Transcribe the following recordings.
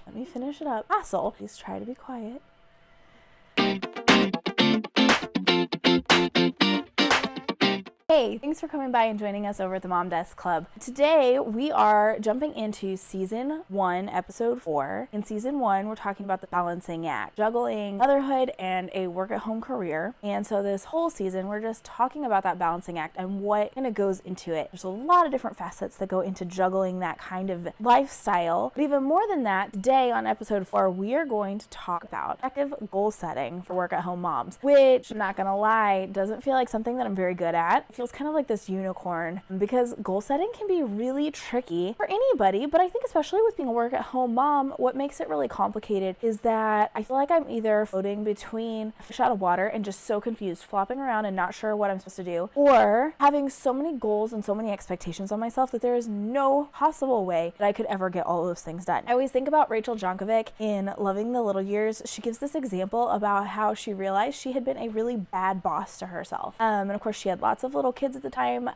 Let me finish it up. Hassle. Please try to be quiet. Hey, thanks for coming by and joining us over at the Mom Desk Club. Today, we are jumping into Season 1, Episode 4. In Season 1, we're talking about the balancing act, juggling motherhood and a work-at-home career. And so this whole season, we're just talking about that balancing act and what kind of goes into it. There's a lot of different facets that go into juggling that kind of lifestyle. But even more than that, today on Episode 4, we are going to talk about effective goal setting for work-at-home moms, which, I'm not gonna lie, doesn't feel like something that I'm very good at. It feels kind of like this unicorn because goal setting can be really tricky for anybody, but I think especially with being a work-at-home mom, what makes it really complicated is that I feel like I'm either floating between a fish out of water and just so confused, flopping around and not sure what I'm supposed to do, or having so many goals and so many expectations on myself that there is no possible way that I could ever get all of those things done. I always think about Rachel Jonkovic in Loving the Little Years. She gives this example about how she realized she had been a really bad boss to herself. And of course she had lots of little kids at the time.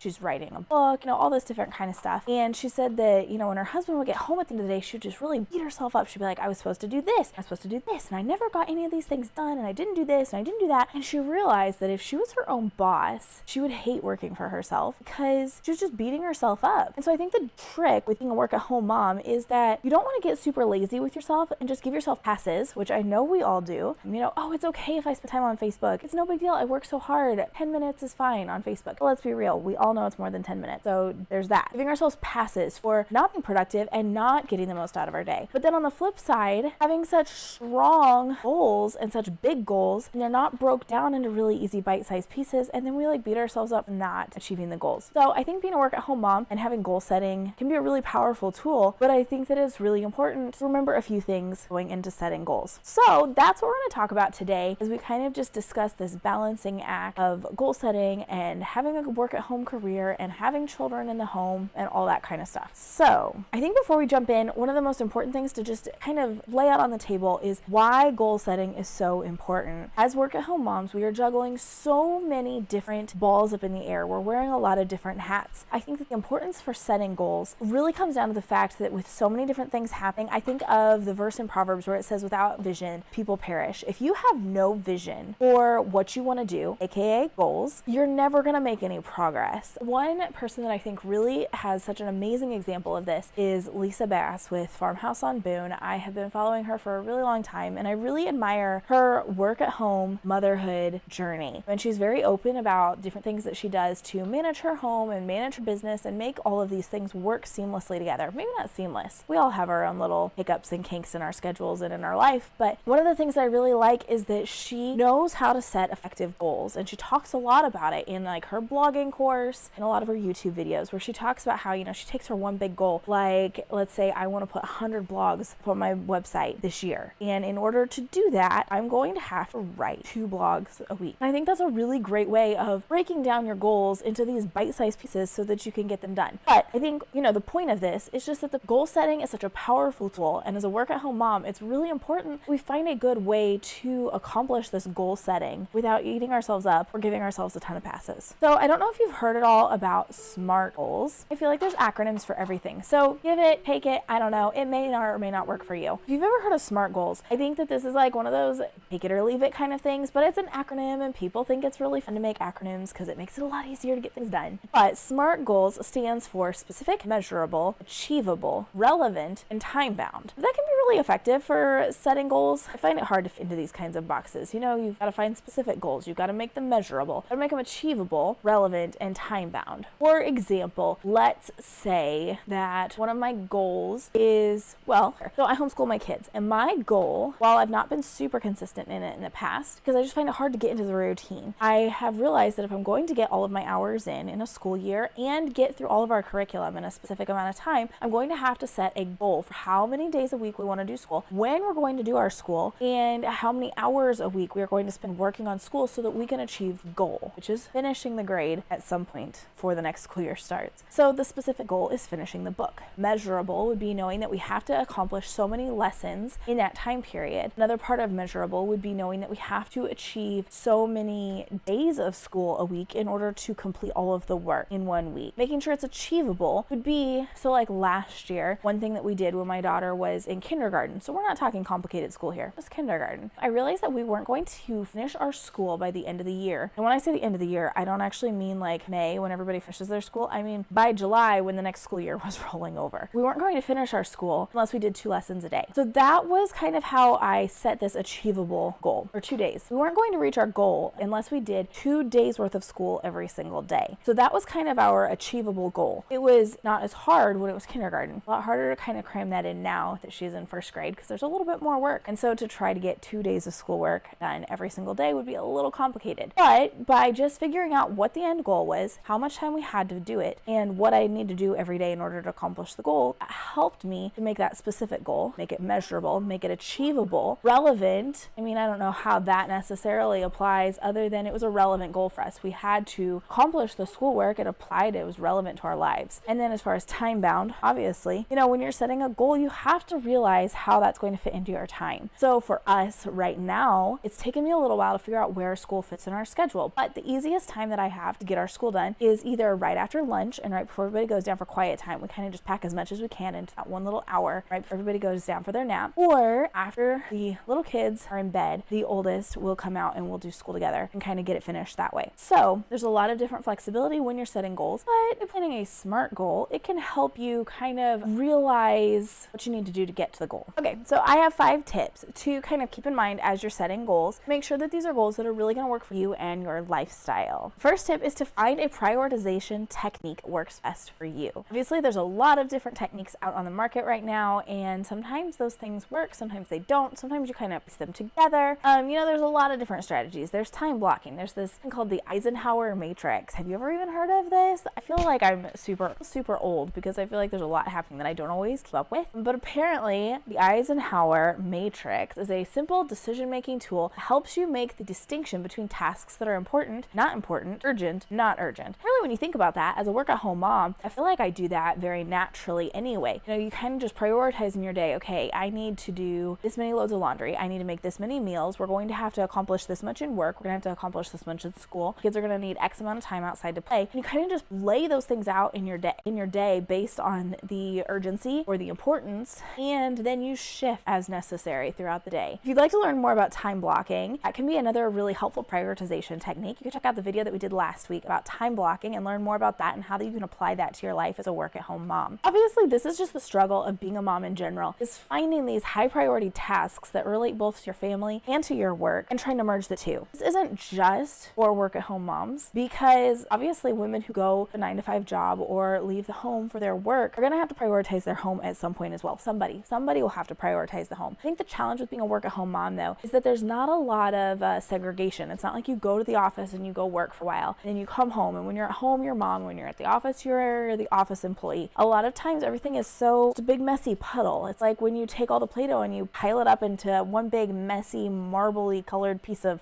She's writing a book, all this different kind of stuff. And she said that, when her husband would get home at the end of the day, she would just really beat herself up. She'd be like, I was supposed to do this, I was supposed to do this, and I never got any of these things done, and I didn't do this, and I didn't do that. And she realized that if she was her own boss, she would hate working for herself because she was just beating herself up. And so I think the trick with being a work-at-home mom is that you don't want to get super lazy with yourself and just give yourself passes, which I know we all do. Oh, it's okay if I spend time on Facebook. It's no big deal. I work so hard. 10 minutes is fine on Facebook. But let's be real. We all know it's more than 10 minutes. So there's that. Giving ourselves passes for not being productive and not getting the most out of our day. But then on the flip side, having such strong goals and such big goals, and they're not broke down into really easy bite-sized pieces, and then we beat ourselves up for not achieving the goals. So I think being a work-at-home mom and having goal setting can be a really powerful tool, but I think that it's really important to remember a few things going into setting goals. So that's what we're going to talk about today, as we kind of just discuss this balancing act of goal setting and having a work-at-home career and having children in the home and all that kind of stuff. So I think before we jump in, one of the most important things to just kind of lay out on the table is why goal setting is so important. As work-at-home moms, we are juggling so many different balls up in the air. We're wearing a lot of different hats. I think that the importance for setting goals really comes down to the fact that with so many different things happening, I think of the verse in Proverbs where it says, without vision, people perish. If you have no vision for what you want to do, aka goals, you're never going to make any progress. One person that I think really has such an amazing example of this is Lisa Bass with Farmhouse on Boone. I have been following her for a really long time, and I really admire her work-at-home motherhood journey. And she's very open about different things that she does to manage her home and manage her business and make all of these things work seamlessly together. Maybe not seamless. We all have our own little hiccups and kinks in our schedules and in our life, but one of the things that I really like is that she knows how to set effective goals, and she talks a lot about it in her blogging course and a lot of her YouTube videos, where she talks about how, she takes her one big goal, like let's say I want to put 100 blogs on my website this year, and in order to do that, I'm going to have to write 2 blogs a week. And I think that's a really great way of breaking down your goals into these bite-sized pieces so that you can get them done. But I think, the point of this is just that the goal setting is such a powerful tool, and as a work-at-home mom, it's really important we find a good way to accomplish this goal setting without eating ourselves up or giving ourselves a ton of passes. So I don't know if you've heard at all about SMART goals. I feel like there's acronyms for everything. So give it, take it, I don't know. It may not or may not work for you. If you've ever heard of SMART goals, I think that this is one of those take it or leave it kind of things, but it's an acronym and people think it's really fun to make acronyms because it makes it a lot easier to get things done. But SMART goals stands for specific, measurable, achievable, relevant, and time-bound. That can be really effective for setting goals. I find it hard to fit into these kinds of boxes. You've got to find specific goals. You've got to make them measurable. You've got to make them achievable, relevant, and time-bound. For example, let's say that one of my goals is, so I homeschool my kids, and my goal, while I've not been super consistent in it in the past, because I just find it hard to get into the routine, I have realized that if I'm going to get all of my hours in a school year and get through all of our curriculum in a specific amount of time, I'm going to have to set a goal for how many days a week we want want to do school, when we're going to do our school, and how many hours a week we are going to spend working on school so that we can achieve the goal, which is finishing the grade at some point before the next school year starts. So the specific goal is finishing the book. Measurable would be knowing that we have to accomplish so many lessons in that time period. Another part of measurable would be knowing that we have to achieve so many days of school a week in order to complete all of the work in 1 week. Making sure it's achievable would be, so like last year, one thing that we did when my daughter was in kindergarten, so we're not talking complicated school here, just kindergarten, I realized that we weren't going to finish our school by the end of the year. And when I say the end of the year, I don't actually mean like May when everybody finishes their school. I mean by July when the next school year was rolling over. We weren't going to finish our school unless we did 2 lessons a day. So that was kind of how I set this achievable goal for 2 days. We weren't going to reach our goal unless we did 2 days worth of school every single day. So that was kind of our achievable goal. It was not as hard when it was kindergarten. A lot harder to kind of cram that in now that she's in 1st grade because there's a little bit more work. And so to try to get 2 days of schoolwork done every single day would be a little complicated. But by just figuring out what the end goal was, how much time we had to do it, and what I need to do every day in order to accomplish the goal, it helped me to make that specific goal, make it measurable, make it achievable, relevant. I mean, I don't know how that necessarily applies other than it was a relevant goal for us. We had to accomplish the schoolwork, it applied, it was relevant to our lives. And then as far as time bound, obviously, when you're setting a goal, you have to realize how that's going to fit into your time. So for us right now, it's taken me a little while to figure out where school fits in our schedule. But the easiest time that I have to get our school done is either right after lunch and right before everybody goes down for quiet time. We kind of just pack as much as we can into that one little hour right before everybody goes down for their nap. Or after the little kids are in bed, the oldest will come out and we'll do school together and kind of get it finished that way. So there's a lot of different flexibility when you're setting goals, but by planning a SMART goal, it can help you kind of realize what you need to do to get to the goal. Okay, so I have 5 tips to kind of keep in mind as you're setting goals. Make sure that these are goals that are really going to work for you and your lifestyle. First tip is to find a prioritization technique that works best for you. Obviously, there's a lot of different techniques out on the market right now, and sometimes those things work, sometimes they don't. Sometimes you kind of piece them together. There's a lot of different strategies. There's time blocking. There's this thing called the Eisenhower matrix. Have you ever even heard of this? I feel like I'm super old because I feel like there's a lot happening that I don't always keep up with. But apparently, the Eisenhower matrix is a simple decision-making tool that helps you make the distinction between tasks that are important, not important, urgent, not urgent. Really, when you think about that, as a work-at-home mom, I feel like I do that very naturally anyway. You kind of just prioritize in your day, okay, I need to do this many loads of laundry. I need to make this many meals. We're going to have to accomplish this much in work. We're going to have to accomplish this much in school. Kids are going to need X amount of time outside to play. And you kind of just lay those things out in your day based on the urgency or the importance, and then you shift as necessary throughout the day. If you'd like to learn more about time blocking, that can be another really helpful prioritization technique. You can check out the video that we did last week about time blocking and learn more about that and how you can apply that to your life as a work-at-home mom. Obviously, this is just the struggle of being a mom in general, is finding these high priority tasks that relate both to your family and to your work and trying to merge the two. This isn't just for work-at-home moms, because obviously women who go a 9-to-5 job or leave the home for their work are going to have to prioritize their home at some point as well. Somebody will have to prioritize the home. I think the challenge with being a work-at-home mom, though, is that there's not a lot of segregation. It's not like you go to the office and you go work for a while, and then you come home, and when you're at home, you're mom, when you're at the office, you're the office employee. A lot of times, everything is it's a big messy puddle. It's like when you take all the Play-Doh and you pile it up into one big messy marbly colored piece of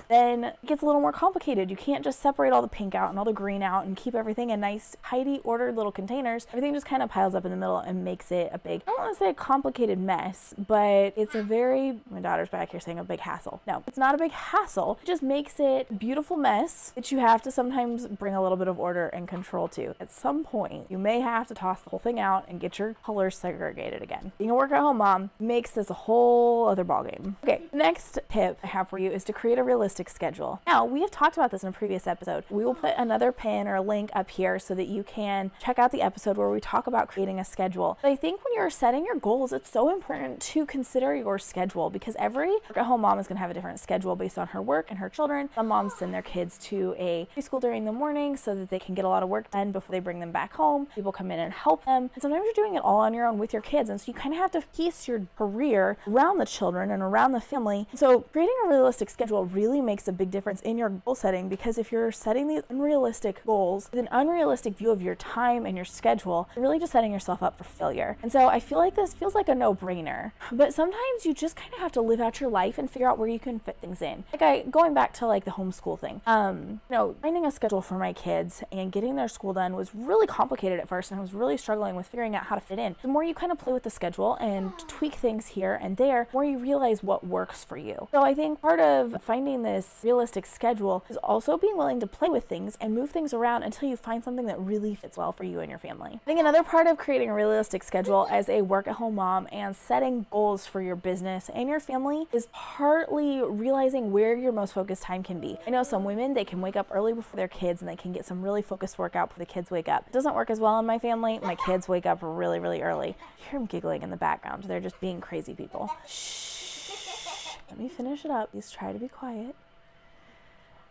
then it gets a little more complicated. You can't just separate all the pink out and all the green out and keep everything in nice, tidy, ordered little containers. Everything just kind of piles up in the middle and makes it a big, I don't want to say a complicated mess, but it's a very, my daughter's back here saying a big hassle. No, it's not a big hassle. It just makes it a beautiful mess that you have to sometimes bring a little bit of order and control to. At some point, you may have to toss the whole thing out and get your colors segregated again. Being a work-at-home mom makes this a whole other ballgame. Okay, next tip I have for you is to create a realistic schedule. Now, we have talked about this in a previous episode. We will put another pin or a link up here so that you can check out the episode where we talk about creating a schedule. But I think when you're setting your goals, it's so important to consider your schedule, because every work-at-home mom is going to have a different schedule based on her work and her children. Some moms send their kids to a preschool during the morning so that they can get a lot of work done before they bring them back home. People come in and help them. And sometimes you're doing it all on your own with your kids. And so you kind of have to piece your career around the children and around the family. So creating a realistic schedule really makes a big difference in your goal setting, because if you're setting these unrealistic goals with an unrealistic view of your time and your schedule, you're really just setting yourself up for failure. And so I feel like this feels like a no-brainer. But sometimes you just kind of have to live out your life and figure out where you can fit things in. Going back to like the homeschool thing, finding a schedule for my kids and getting their school done was really complicated at first, and I was really struggling with figuring out how to fit in. The more you kind of play with the schedule and tweak things here and there, the more you realize what works for you. So I think part of finding this realistic schedule is also being willing to play with things and move things around until you find something that really fits well for you and your family. I think another part of creating a realistic schedule as a work-at-home mom and setting goals for your business and your family is partly realizing where your most focused time can be. I know some women, they can wake up early before their kids and they can get some really focused workout before the kids wake up. It doesn't work as well in my family. My kids wake up really, really early. You hear them giggling in the background. They're just being crazy people. Shh. Let me finish it up. Please try to be quiet.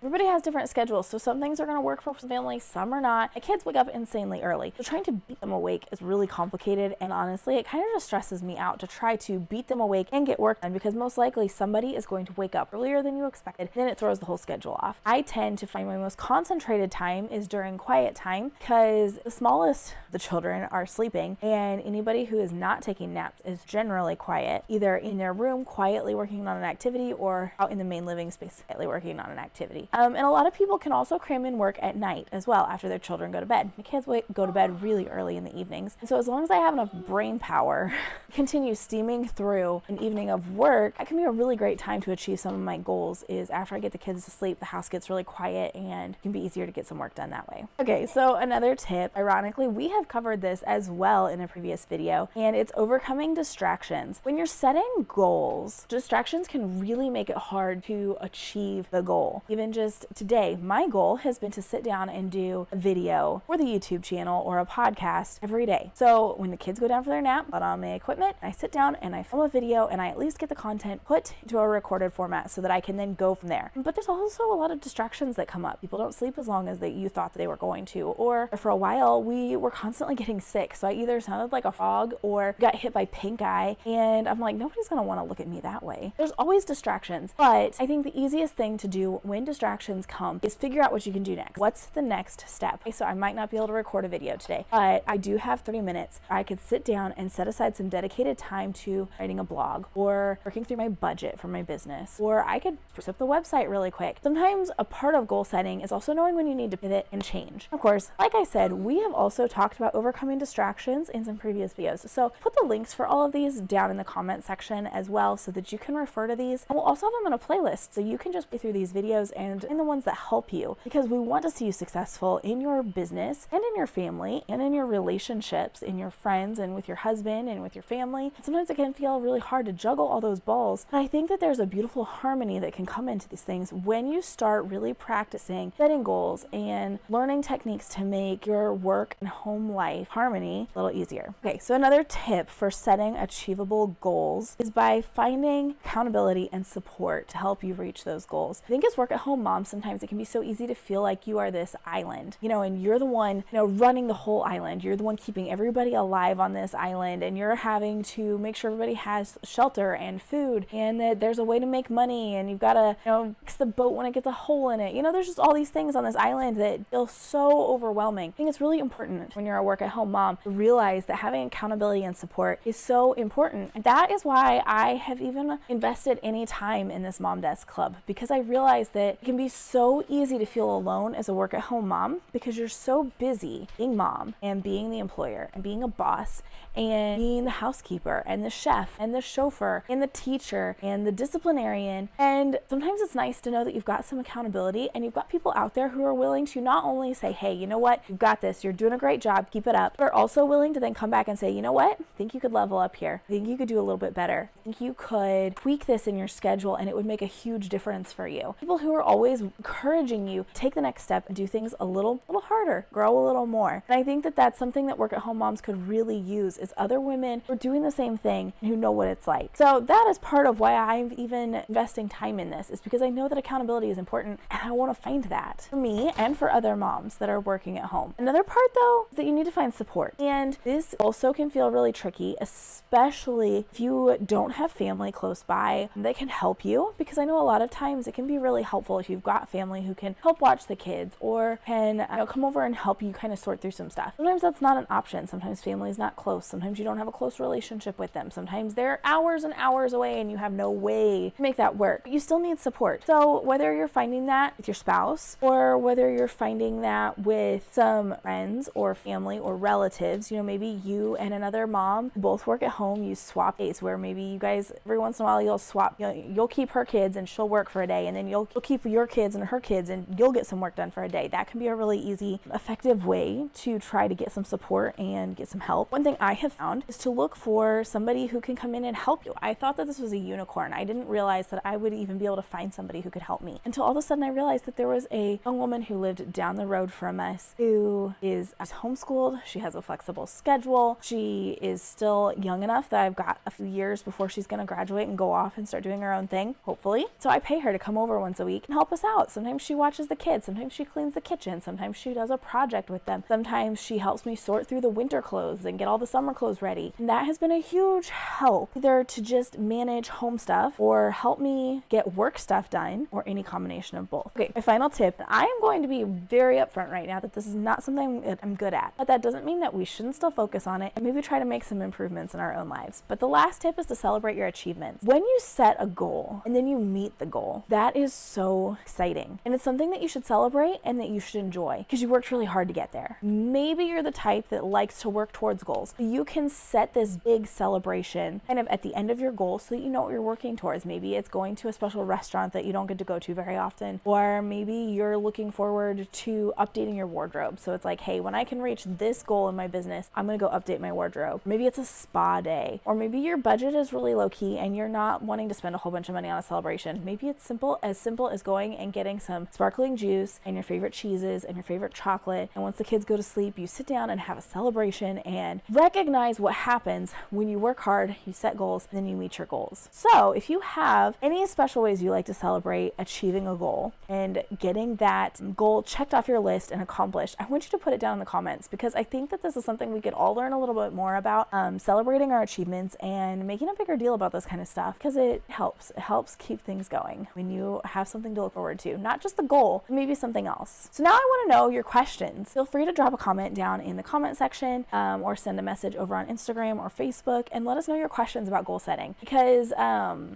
Everybody has different schedules, so some things are going to work for some families, some are not. My kids wake up insanely early, so trying to beat them awake is really complicated, and honestly, it kind of just stresses me out to try to beat them awake and get work done, because most likely somebody is going to wake up earlier than you expected, then it throws the whole schedule off. I tend to find my most concentrated time is during quiet time, because the smallest of the children are sleeping, and anybody who is not taking naps is generally quiet, either in their room quietly working on an activity or out in the main living space quietly working on an activity. And a lot of people can also cram in work at night as well after their children go to bed. My kids go to bed really early in the evenings. And so as long as I have enough brain power to continue steaming through an evening of work, that can be a really great time to achieve some of my goals. Is after I get the kids to sleep, the house gets really quiet and it can be easier to get some work done that way. Okay, so another tip, ironically, we have covered this as well in a previous video, and it's overcoming distractions. When you're setting goals, distractions can really make it hard to achieve the goal. Even just today, my goal has been to sit down and do a video for the YouTube channel or a podcast every day. So when the kids go down for their nap, put on my equipment, I sit down and I film a video, and I at least get the content put into a recorded format so that I can then go from there. But there's also a lot of distractions that come up. People don't sleep as long as you thought that they were going to, or for a while we were constantly getting sick. So I either sounded like a frog or got hit by pink eye, and I'm like, nobody's gonna want to look at me that way. There's always distractions, but I think the easiest thing to do when distractions come is figure out what you can do next. What's the next step? Okay, so I might not be able to record a video today, but I do have 30 minutes. I could sit down and set aside some dedicated time to writing a blog or working through my budget for my business, or I could spruce up the website really quick. Sometimes a part of goal setting is also knowing when you need to pivot and change. Of course, like I said, we have also talked about overcoming distractions in some previous videos. So put the links for all of these down in the comment section as well so that you can refer to these. And we'll also have them in a playlist so you can just play through these videos and find the ones that help you, because we want to see you successful in your business and in your family and in your relationships, in your friends and with your husband and with your family. Sometimes it can feel really hard to juggle all those balls, but I think that there's a beautiful harmony that can come into these things when you start really practicing setting goals and learning techniques to make your work and home life harmony a little easier. Okay, so another tip for setting achievable goals is by finding accountability and support to help you reach those goals. I think as work-at-home moms, sometimes it can be so easy to feel like you are this island, and you're the one, running the whole island. You're the one keeping everybody alive on this island, and you're having to make sure everybody has shelter and food, and that there's a way to make money, and you've got to, fix the boat when it gets a hole in it. There's just all these things on this island that feel so overwhelming. I think it's really important when you're a work-at-home mom to realize that having accountability and support is so important. And that is why I have even invested any time in this Mom Desk Club, because I realize that it can be so easy to feel alone as a work-at-home mom because you're so busy being mom and being the employer and being a boss and being the housekeeper and the chef and the chauffeur and the teacher and the disciplinarian. And sometimes it's nice to know that you've got some accountability and you've got people out there who are willing to not only say, hey, you know what, you've got this, you're doing a great job, keep it up, but are also willing to then come back and say, you know what, I think you could level up here. I think you could do a little bit better. I think you could tweak this in your schedule and it would make a huge difference for you. People who are always encouraging you to take the next step and do things a little harder, grow a little more. And I think that that's something that work-at-home moms could really use, is other women who are doing the same thing and who know what it's like. So that is part of why I'm even investing time in this, is because I know that accountability is important and I want to find that for me and for other moms that are working at home. Another part though is that you need to find support. And this also can feel really tricky, especially if you don't have family close by that can help you, because I know a lot of times it can be really helpful if you've got family who can help watch the kids or can come over and help you kind of sort through some stuff. Sometimes that's not an option. Sometimes family is not close. Sometimes you don't have a close relationship relationship with them. Sometimes they're hours and hours away and you have no way to make that work. But you still need support. So whether you're finding that with your spouse or whether you're finding that with some friends or family or relatives, maybe you and another mom both work at home, you swap days where maybe you guys every once in a while you'll swap, you'll keep her kids and she'll work for a day, and then you'll keep your kids and her kids and you'll get some work done for a day. That can be a really easy, effective way to try to get some support and get some help. One thing I have found is to look for somebody who can come in and help you. I thought that this was a unicorn. I didn't realize that I would even be able to find somebody who could help me until all of a sudden I realized that there was a young woman who lived down the road from us who is homeschooled. She has a flexible schedule. She is still young enough that I've got a few years before she's going to graduate and go off and start doing her own thing, hopefully. So I pay her to come over once a week and help us out. Sometimes she watches the kids. Sometimes she cleans the kitchen. Sometimes she does a project with them. Sometimes she helps me sort through the winter clothes and get all the summer clothes ready. And that has been a huge help, either to just manage home stuff or help me get work stuff done, or any combination of both. Okay, my final tip, I am going to be very upfront right now that this is not something that I'm good at, but that doesn't mean that we shouldn't still focus on it and maybe try to make some improvements in our own lives. But the last tip is to celebrate your achievements. When you set a goal and then you meet the goal, that is so exciting. And it's something that you should celebrate and that you should enjoy because you worked really hard to get there. Maybe you're the type that likes to work towards goals. You can set this big celebration kind of at the end of your goal so that you know what you're working towards. Maybe it's going to a special restaurant that you don't get to go to very often, or maybe you're looking forward to updating your wardrobe. So it's like, hey, when I can reach this goal in my business, I'm going to go update my wardrobe. Maybe it's a spa day, or maybe your budget is really low key and you're not wanting to spend a whole bunch of money on a celebration. Maybe it's simple as going and getting some sparkling juice and your favorite cheeses and your favorite chocolate. And once the kids go to sleep, you sit down and have a celebration and recognize what happens when you work hard, you set goals, and then you meet your goals. So if you have any special ways you like to celebrate achieving a goal and getting that goal checked off your list and accomplished, I want you to put it down in the comments, because I think that this is something we could all learn a little bit more about, celebrating our achievements and making a bigger deal about this kind of stuff, because it helps keep things going when you have something to look forward to, not just the goal, maybe something else. So now I want to know your questions. Feel free to drop a comment down in the comment section, or send a message over on Instagram or Facebook and let us know your questions about goal setting, because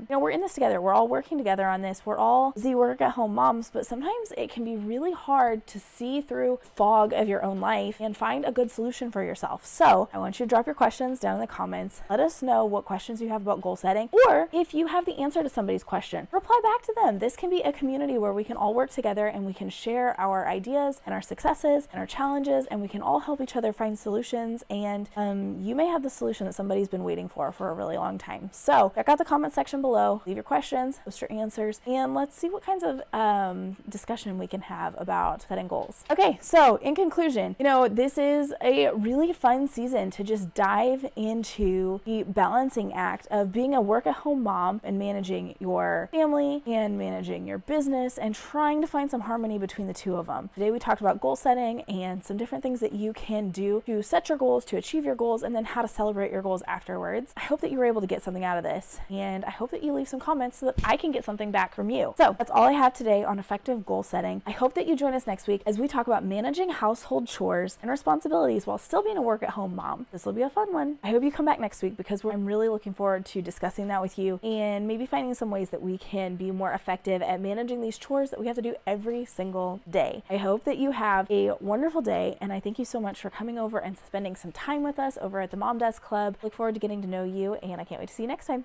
we're in this together. We're all working together on this. We're all busy work at home moms, but sometimes it can be really hard to see through fog of your own life and find a good solution for yourself. So I want you to drop your questions down in the comments. Let us know what questions you have about goal setting, or if you have the answer to somebody's question, reply back to them. This can be a community where we can all work together and we can share our ideas and our successes and our challenges, and we can all help each other find solutions. And you may have the solution that somebody's been waiting for a really long time. So check out the comment section below, leave your questions, post your answers, and let's see what kinds of discussion we can have about setting goals. Okay, so in conclusion, this is a really fun season to just dive into the balancing act of being a work-at-home mom and managing your family and managing your business and trying to find some harmony between the two of them. Today we talked about goal setting and some different things that you can do to set your goals, to achieve your goals, and then how to celebrate your goals afterwards. I hope that you were able to get something out of this, and I hope that you leave some comments so that I can get something back from you. So that's all I have today on effective goal setting. I hope that you join us next week as we talk about managing household chores and responsibilities while still being a work-at-home mom. This will be a fun one. I hope you come back next week, because I'm really looking forward to discussing that with you and maybe finding some ways that we can be more effective at managing these chores that we have to do every single day. I hope that you have a wonderful day, and I thank you so much for coming over and spending some time with us over at the Mom Desk Club. Look forward to getting to know you, and I can't wait to see you next time.